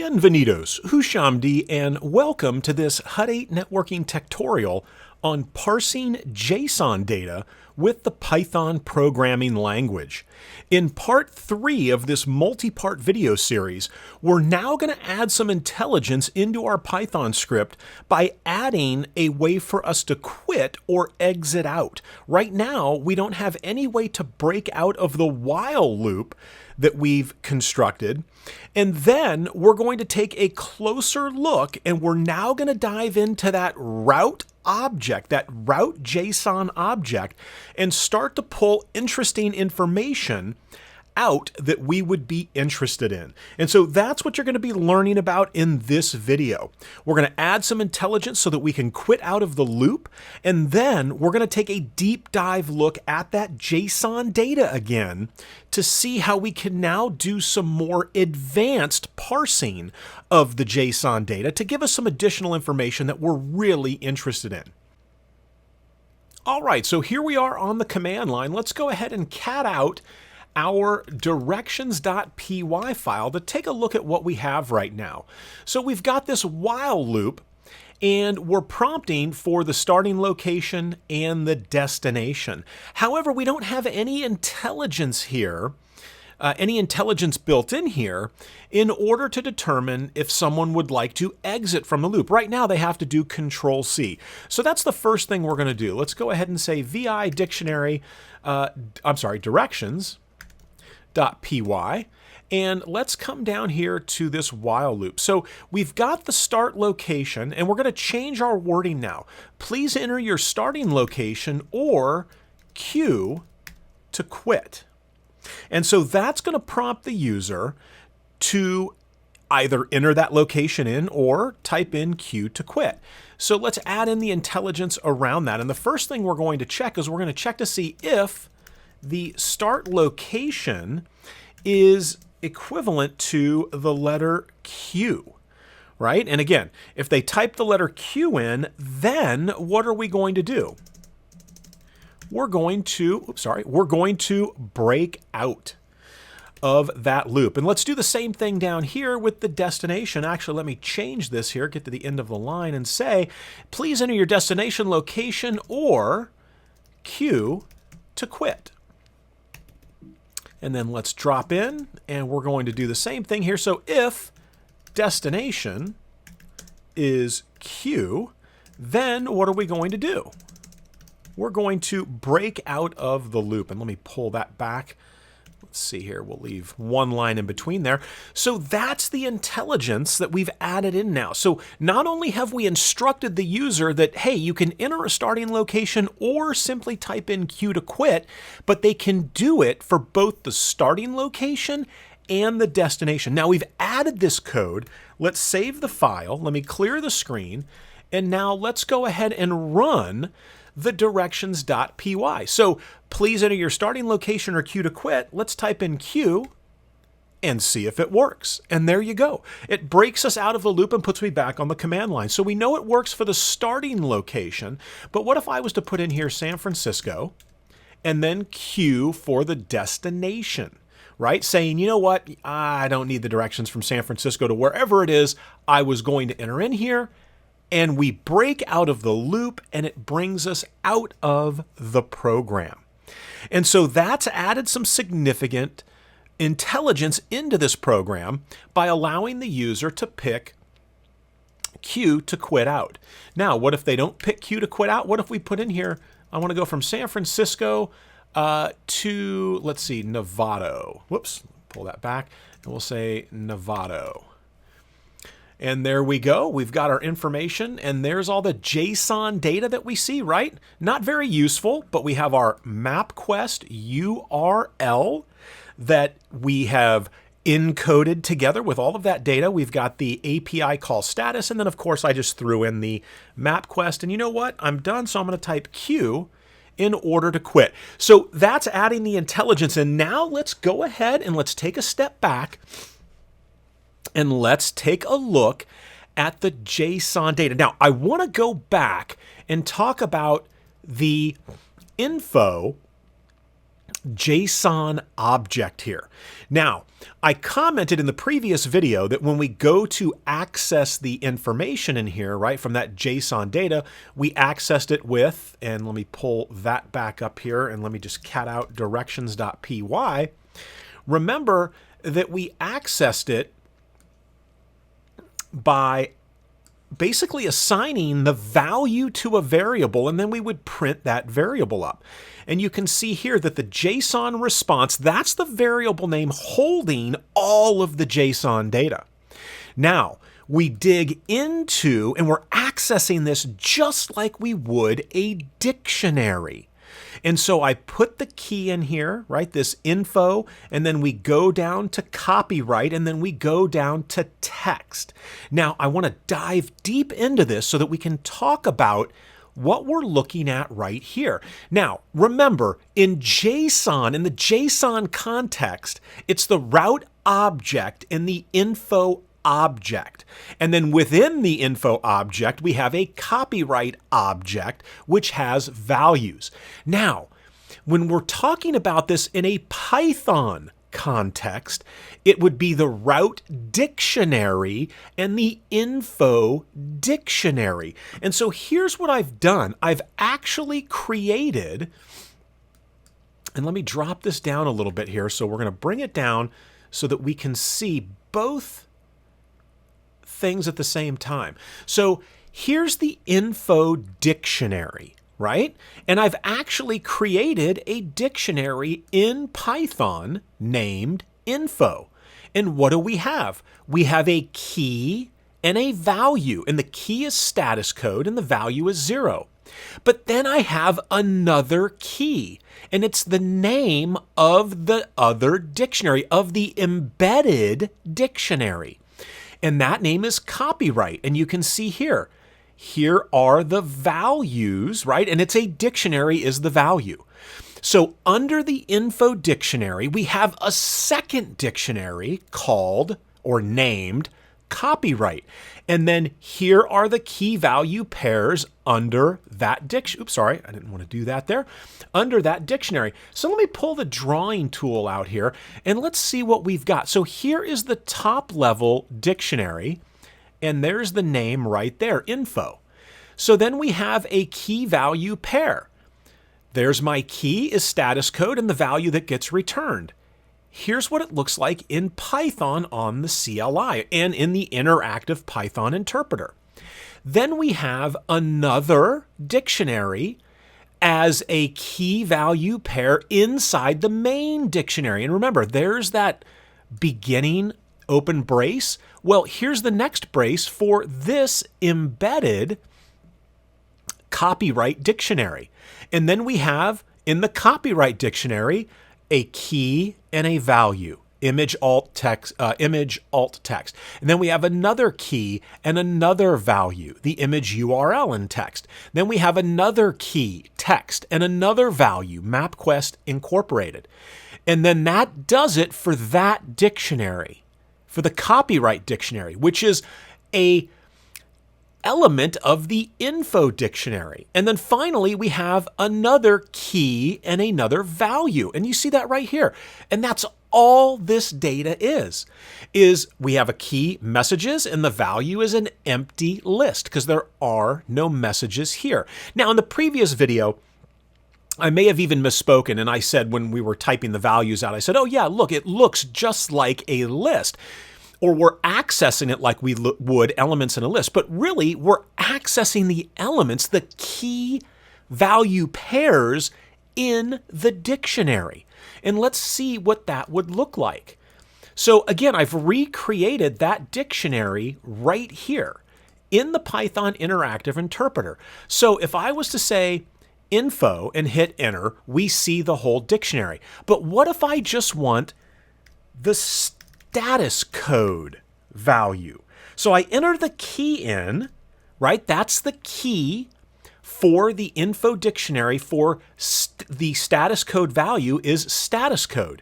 Bienvenidos, Hushamdi, and welcome to this Hut 8 networking tutorial on parsing JSON data with the Python programming language. In part 3 of this multi-part video series, we're now going to add some intelligence into our Python script by adding a way for us to quit or exit out. Right now, we don't have any way to break out of the while loop that we've constructed. And then we're going to take a closer look, and we're now going to dive into that route object, that route JSON object, and start to pull interesting information out that we would be interested in. And so that's what you're going to be learning about in this video. We're going to add some intelligence so that we can quit out of the loop, and then we're going to take a deep dive look at that JSON data again to see how we can now do some more advanced parsing of the JSON data to give us some additional information that we're really interested in. All right, so here we are on the command line. Let's go ahead and cat out our directions.py file to take a look at what we have right now. So we've got this while loop, and we're prompting for the starting location and the destination. However, we don't have any intelligence here, any intelligence built in here in order to determine if someone would like to exit from the loop. Right now, they have to do Control-C. So that's the first thing we're going to do. Let's go ahead and say vi dictionary, directions.py, and let's come down here to this while loop. So we've got the start location, and we're going to change our wording now. Please enter your starting location or Q to quit. And so that's going to prompt the user to either enter that location in or type in Q to quit. So let's add in the intelligence around that. And the first thing we're going to check is we're going to check to see if the start location is equivalent to the letter Q, right? And again, if they type the letter Q in, then what are we going to do? We're going to break out of that loop. And let's do the same thing down here with the destination. Actually, let me change this here, get to the end of the line and say, please enter your destination location or Q to quit. And then let's drop in, and we're going to do the same thing here. So if destination is Q, then what are we going to do? We're going to break out of the loop. And let me pull that back. Let's see here. We'll leave one line in between there. So that's the intelligence that we've added in now. So not only have we instructed the user that, hey, you can enter a starting location or simply type in Q to quit, but they can do it for both the starting location and the destination. Now we've added this code. Let's save the file. Let me clear the screen. And now let's go ahead and run the directions.py. So please enter your starting location or Q to quit. Let's type in Q and see if it works. And there you go. It breaks us out of the loop and puts me back on the command line. So we know it works for the starting location, but what if I was to put in here San Francisco and then Q for the destination, right? Saying, you know what, I don't need the directions from San Francisco to wherever it is I was going to enter in here. And we break out of the loop, and it brings us out of the program. And so that's added some significant intelligence into this program by allowing the user to pick Q to quit out. Now, what if they don't pick Q to quit out? What if we put in here, I want to go from San Francisco to, let's see, Novato. Whoops, pull that back, and we'll say Novato. And there we go. We've got our information, and there's all the JSON data that we see, right? Not very useful, but we have our MapQuest URL that we have encoded together with all of that data. We've got the API call status, and then of course I just threw in the MapQuest. And you know what? I'm done, so I'm going to type Q in order to quit. So that's adding the intelligence. And now let's go ahead and let's take a step back and let's take a look at the JSON data. Now, I want to go back and talk about the info JSON object here. Now, I commented in the previous video that when we go to access the information in here, right, from that JSON data, we accessed it with, and let me pull that back up here, and let me just cat out directions.py. Remember that we accessed it by basically assigning the value to a variable, and then we would print that variable up. And you can see here that the JSON response, that's the variable name holding all of the JSON data. Now, we dig into, and we're accessing this just like we would a dictionary. And so I put the key in here, right, this info, and then we go down to copyright, and then we go down to text. Now, I want to dive deep into this so that we can talk about what we're looking at right here. Now, remember, in JSON, in the JSON context, it's the route object and the info object. And then within the info object, we have a copyright object, which has values. Now, when we're talking about this in a Python context, it would be the route dictionary and the info dictionary. And so here's what I've done. I've actually created, and let me drop this down a little bit here. So we're going to bring it down so that we can see both things at the same time. So here's the info dictionary, right? And I've actually created a dictionary in Python named info. And what do we have? We have a key and a value, and the key is status code and the value is 0. But then I have another key, and it's the name of the other dictionary, of the embedded dictionary. And that name is copyright. And you can see here, here are the values, right? And it's a dictionary is the value. So under the info dictionary, we have a second dictionary called or named copyright. And then here are the key value pairs under that dictionary. Oops, sorry, I didn't want to do that there. Under that dictionary. So let me pull the drawing tool out here and let's see what we've got. So here is the top level dictionary, and there's the name right there, info. So then we have a key value pair. There's my key is status code and the value that gets returned. Here's what it looks like in Python on the CLI and in the interactive Python interpreter. Then we have another dictionary as a key value pair inside the main dictionary. And remember, there's that beginning open brace. Well, here's the next brace for this embedded copyright dictionary. And then we have in the copyright dictionary a key and a value, image alt text, image alt text. And then we have another key and another value, the image URL in text. Then we have another key, text, and another value, MapQuest incorporated. And then that does it for that dictionary, for the copyright dictionary, which is a element of the info dictionary. And then finally, we have another key and another value. And you see that right here. And that's all this data is we have a key, messages, and the value is an empty list because there are no messages here. Now, in the previous video, I may have even misspoken, and I said when we were typing the values out, I said, oh yeah, look, it looks just like a list. Or we're accessing it like we would elements in a list, but really we're accessing the elements, the key value pairs in the dictionary. And let's see what that would look like. So again, I've recreated that dictionary right here in the Python interactive interpreter. So if I was to say info and hit enter, we see the whole dictionary. But what if I just want the status code value? So I enter the key in, right? That's the key for the info dictionary for the status code value is status code.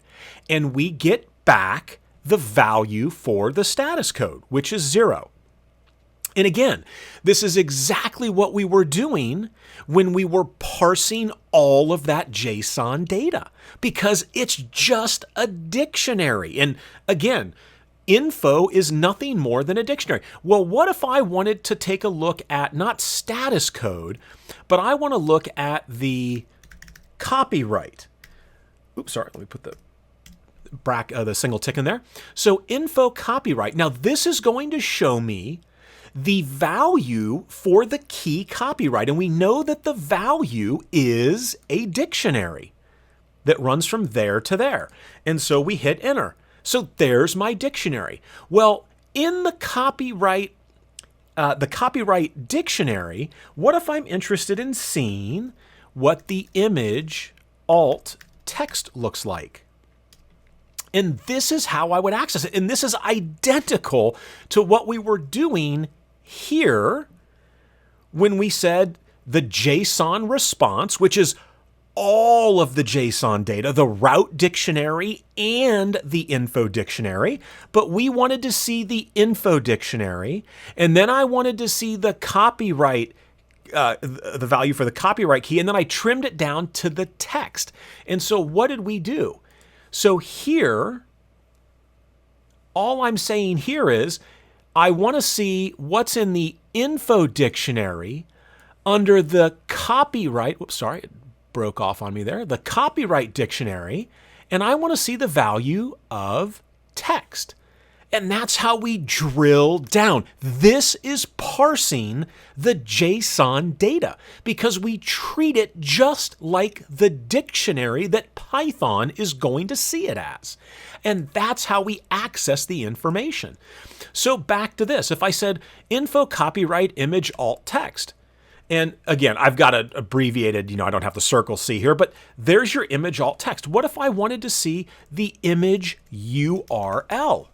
And we get back the value for the status code, which is 0. And again, this is exactly what we were doing when we were parsing all of that JSON data, because it's just a dictionary. And again, info is nothing more than a dictionary. Well, what if I wanted to take a look at not status code, but I want to look at the copyright? Oops, sorry, let me put the single tick in there. So info copyright. Now this is going to show me the value for the key copyright. And we know that the value is a dictionary that runs from there to there. And so we hit enter. So there's my dictionary. Well, in the copyright dictionary, what if I'm interested in seeing what the image alt text looks like? And this is how I would access it. And this is identical to what we were doing here when we said the JSON response, which is all of the JSON data, the route dictionary and the info dictionary. But we wanted to see the info dictionary, and then I wanted to see the copyright, the value for the copyright key, and then I trimmed it down to the text. And so what did we do? So here, all I'm saying here is I want to see what's in the info dictionary under the copyright. Whoops, sorry, it broke off on me there. The copyright dictionary, and I want to see the value of text. And that's how we drill down. This is parsing the JSON data because we treat it just like the dictionary that Python is going to see it as. And that's how we access the information. So back to this. If I said info copyright image alt text, and again, I've got it abbreviated, I don't have the circle C here, but there's your image alt text. What if I wanted to see the image URL?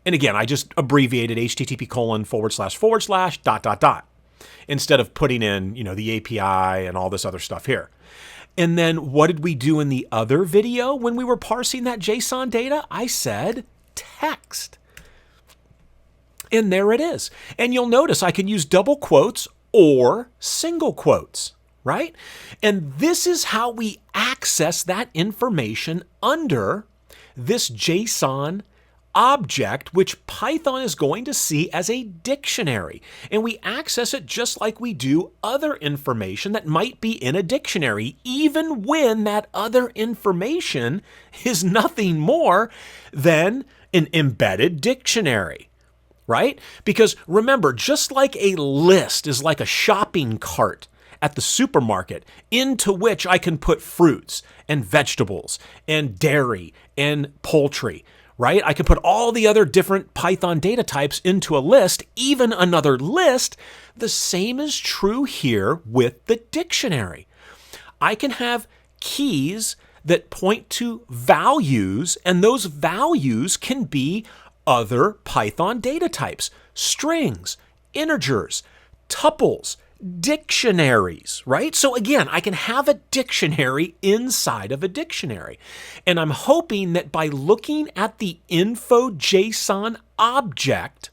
And again, I just abbreviated http:// ... instead of putting in, the API and all this other stuff here. And then what did we do in the other video when we were parsing that JSON data? I said text. And there it is. And you'll notice I can use double quotes or single quotes, right? And this is how we access that information under this JSON object, which Python is going to see as a dictionary. And we access it just like we do other information that might be in a dictionary, even when that other information is nothing more than an embedded dictionary, right? Because remember, just like a list is like a shopping cart at the supermarket into which I can put fruits and vegetables and dairy and poultry, right? I can put all the other different Python data types into a list, even another list. The same is true here with the dictionary. I can have keys that point to values, and those values can be other Python data types, strings, integers, tuples, dictionaries, right? So again, I can have a dictionary inside of a dictionary. And I'm hoping that by looking at the info JSON object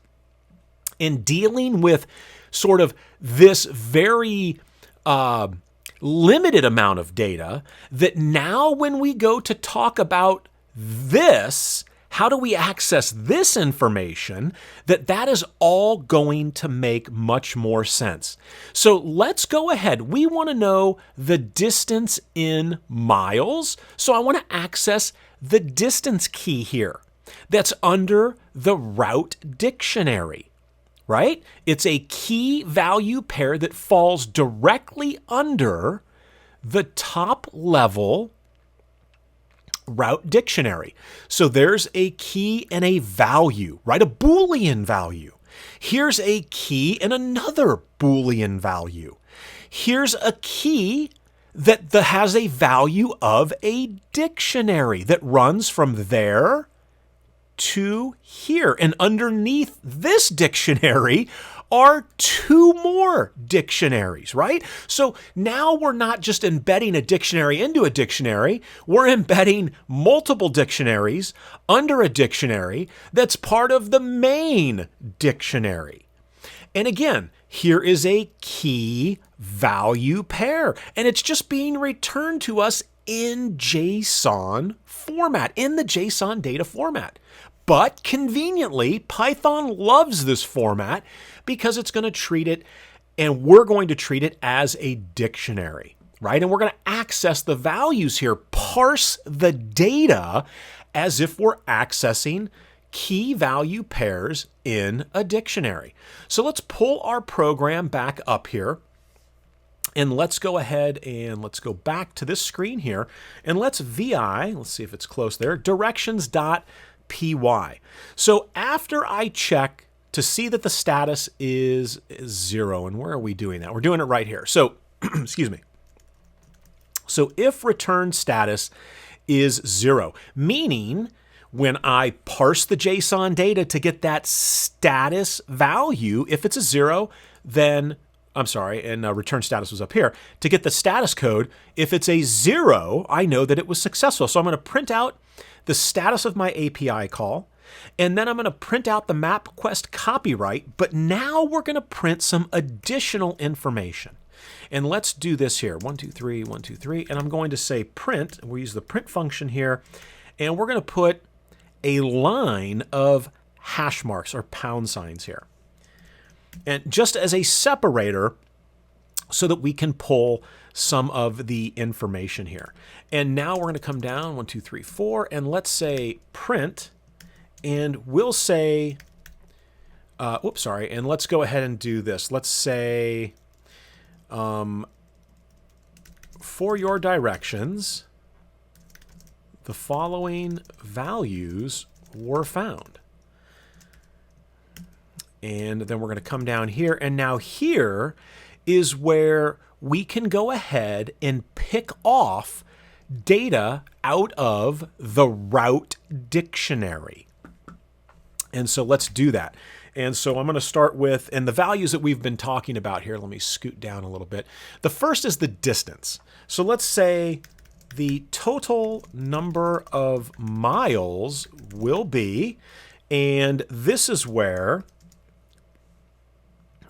and dealing with sort of this very limited amount of data, that now when we go to talk about this, how do we access this information, that is all going to make much more sense. So let's go ahead. We want to know the distance in miles. So I want to access the distance key here. That's under the route dictionary, right? It's a key value pair that falls directly under the top level route dictionary. So there's a key and a value, right? A Boolean value. Here's a key and another Boolean value. Here's a key that has a value of a dictionary that runs from there to here. And underneath this dictionary are two more dictionaries, right? So now we're not just embedding a dictionary into a dictionary, we're embedding multiple dictionaries under a dictionary that's part of the main dictionary. And again, here is a key value pair, and it's just being returned to us in JSON format, in the JSON data format. But conveniently, Python loves this format because it's going to treat it, and we're going to treat it as a dictionary, right? And we're going to access the values here, parse the data as if we're accessing key value pairs in a dictionary. So let's pull our program back up here. And let's go ahead and let's go back to this screen here. And let's VI, let's see if it's close there, directions.py. So after I check to see that the status is 0, and where are we doing that? We're doing it right here. So, excuse me. So if return status is 0, meaning when I parse the JSON data to get that status value, if it's a 0, then, I'm sorry, and return status was up here. To get the status code, if it's a 0, I know that it was successful. So I'm going to print out the status of my API call, and then I'm going to print out the MapQuest copyright, but now we're going to print some additional information. And let's do this here, 1, 2, 3, 1, 2, 3, and I'm going to say print, we'll use the print function here, and we're going to put a line of hash marks or pound signs here. And just as a separator so that we can pull some of the information here. And now we're going to come down 1, 2, 3, 4, and let's say print, and we'll say, oops, sorry, and let's go ahead and do this. Let's say, for your directions, the following values were found. And then we're going to come down here. And now here is where we can go ahead and pick off data out of the route dictionary. And so let's do that. And so I'm going to start with, and the values that we've been talking about here, let me scoot down a little bit. The first is the distance. So let's say the total number of miles will be, and this is where,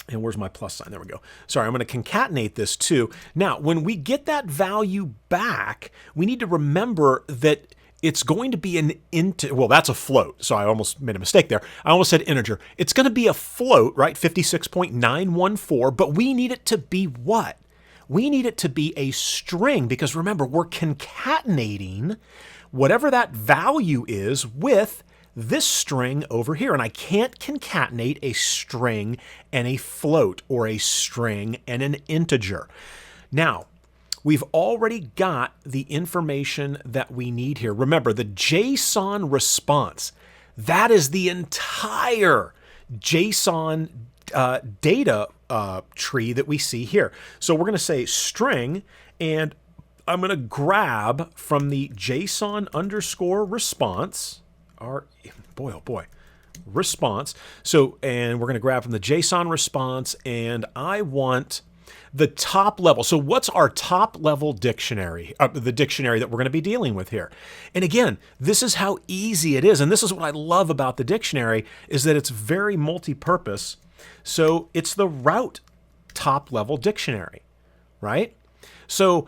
and where's my plus sign? There we go. Sorry, I'm going to concatenate this too. Now, when we get that value back, we need to remember that it's going to be an integer. Well, that's a float, so I almost made a mistake there. I almost said integer. It's going to be a float, right? 56.914, but we need it to be what? We need it to be a string, because remember, we're concatenating whatever that value is with this string over here. And I can't concatenate a string and a float, or a string and an integer. Now, we've already got the information that we need here. Remember, the JSON response, that is the entire JSON data tree that we see here. So we're going to say string, and I'm going to grab from the JSON underscore response, response. So, and we're going to grab from the JSON response, and I want the top level. So what's our top level dictionary, the dictionary that we're going to be dealing with here? And again, this is how easy it is. And this is what I love about the dictionary, is that it's very multi-purpose. So it's the route top level dictionary, right? So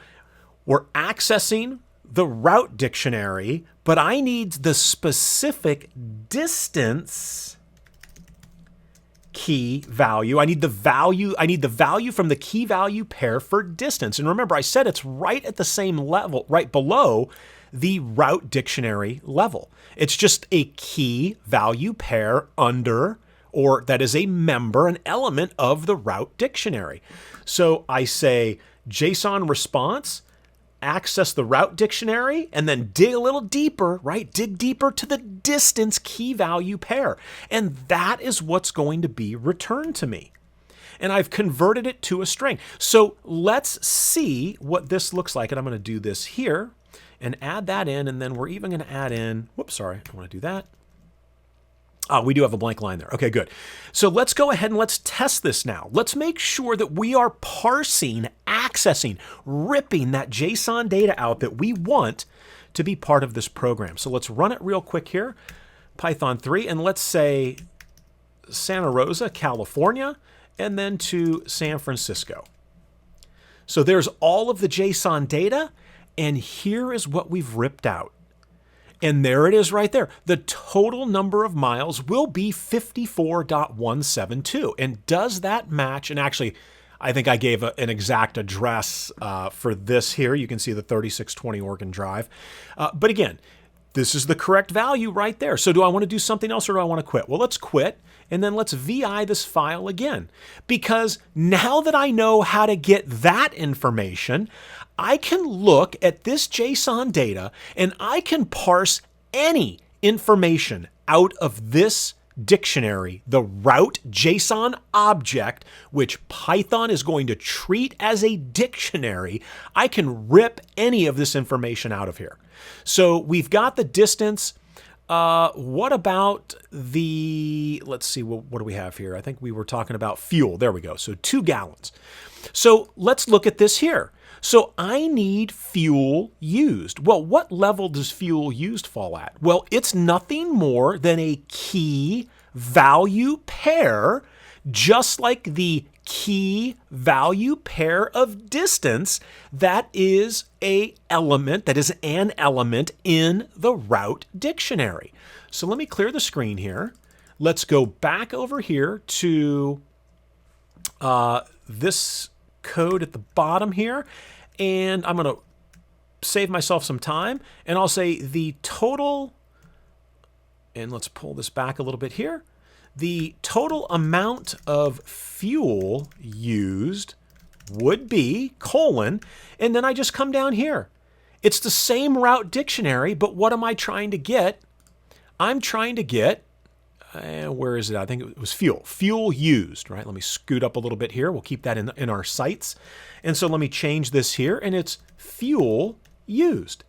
we're accessing the route dictionary, but I need the specific distance key value. I need the value from the key value pair for distance. And remember, I said it's right at the same level, right below the route dictionary level. It's just a key value pair under, or that is a member, an element of the route dictionary. So I say JSON response, access the route dictionary, and then dig a little deeper, right? Dig deeper to the distance key value pair. And that is what's going to be returned to me. And I've converted it to a string. So let's see what this looks like. And I'm going to do this here and add that in. And then we're even going to add in, whoops, sorry, I want to do that. We do have a blank line there. Okay, good. So let's go ahead and let's test this now. Let's make sure that we are parsing, accessing, ripping that JSON data out that we want to be part of this program. So let's run it real quick here, Python 3, and let's say Santa Rosa, California, and then to San Francisco. So there's all of the JSON data, and here is what we've ripped out. And there it is right there. The total number of miles will be 54.172. And does that match? And actually, I think I gave an exact address for this here. You can see the 3620 Oregon Drive. But again, this is the correct value right there. So do I want to do something else or do I want to quit? Well, let's quit. And then let's VI this file again. Because now that I know how to get that information, I can look at this JSON data and I can parse any information out of this dictionary, the route JSON object, which Python is going to treat as a dictionary. I can rip any of this information out of here. So we've got the distance. What about the, let's see, what do we have here? I think we were talking about fuel. There we go. So 2 gallons. So let's look at this here. So I need fuel used. Well, what level does fuel used fall at? Well, it's nothing more than a key value pair, just like the key value pair of distance that is an element in the route dictionary. So let me clear the screen here. Let's go back over here to this code at the bottom here, and I'm going to save myself some time, and I'll say the total, and let's pull this back a little bit here, the total amount of fuel used would be colon, and then I just come down here. It's the same route dictionary, but what am I trying to get? I'm trying to get, where is it? I think it was fuel. Fuel used, right? Let me scoot up a little bit here. We'll keep that in our sights. And so let me change this here, and it's fuel used.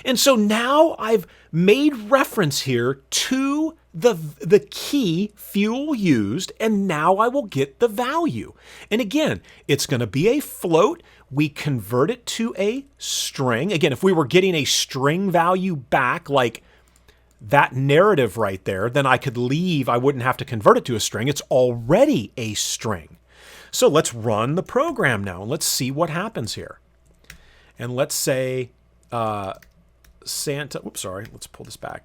And so now I've made reference here to the key fuel used, and now I will get the value. And again, it's going to be a float. We convert it to a string. Again, if we were getting a string value back, like that narrative right there, then I could leave. I wouldn't have to convert it to a string. It's already a string. So let's run the program now, and let's see what happens here. And let's say Santa, oops, sorry, let's pull this back.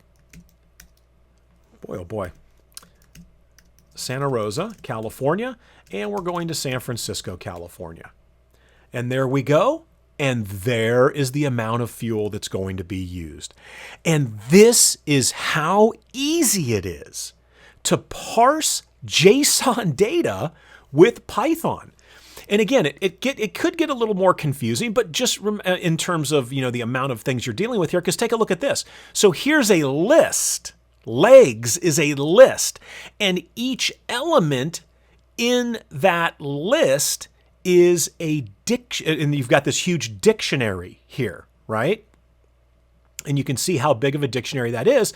Boy, oh boy. Santa Rosa, California, and we're going to San Francisco, California. And there we go. And there is the amount of fuel that's going to be used. And this is how easy it is to parse JSON data with Python. And again, it could get a little more confusing, but just in terms of, the amount of things you're dealing with here, because take a look at this. So here's a list. Legs is a list, and each element in that list is a and you've got this huge dictionary here, right? And you can see how big of a dictionary that is.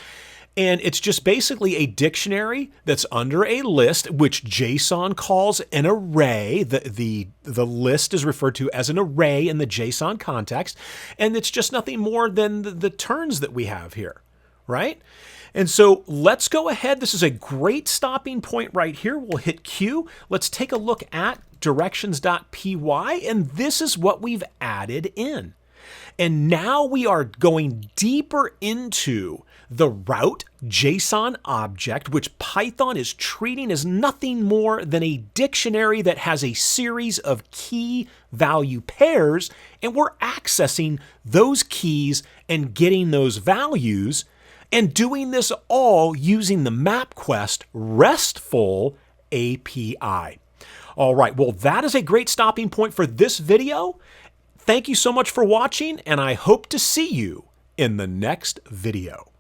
And it's just basically a dictionary that's under a list, which JSON calls an array. The list is referred to as an array in the JSON context. And it's just nothing more than the terms that we have here, right? And so let's go ahead. This is a great stopping point right here. We'll hit Q. Let's take a look at directions.py, and this is what we've added in. And now we are going deeper into the route JSON object, which Python is treating as nothing more than a dictionary that has a series of key value pairs, and we're accessing those keys and getting those values, and doing this all using the MapQuest RESTful API. All right, well, that is a great stopping point for this video. Thank you so much for watching, and I hope to see you in the next video.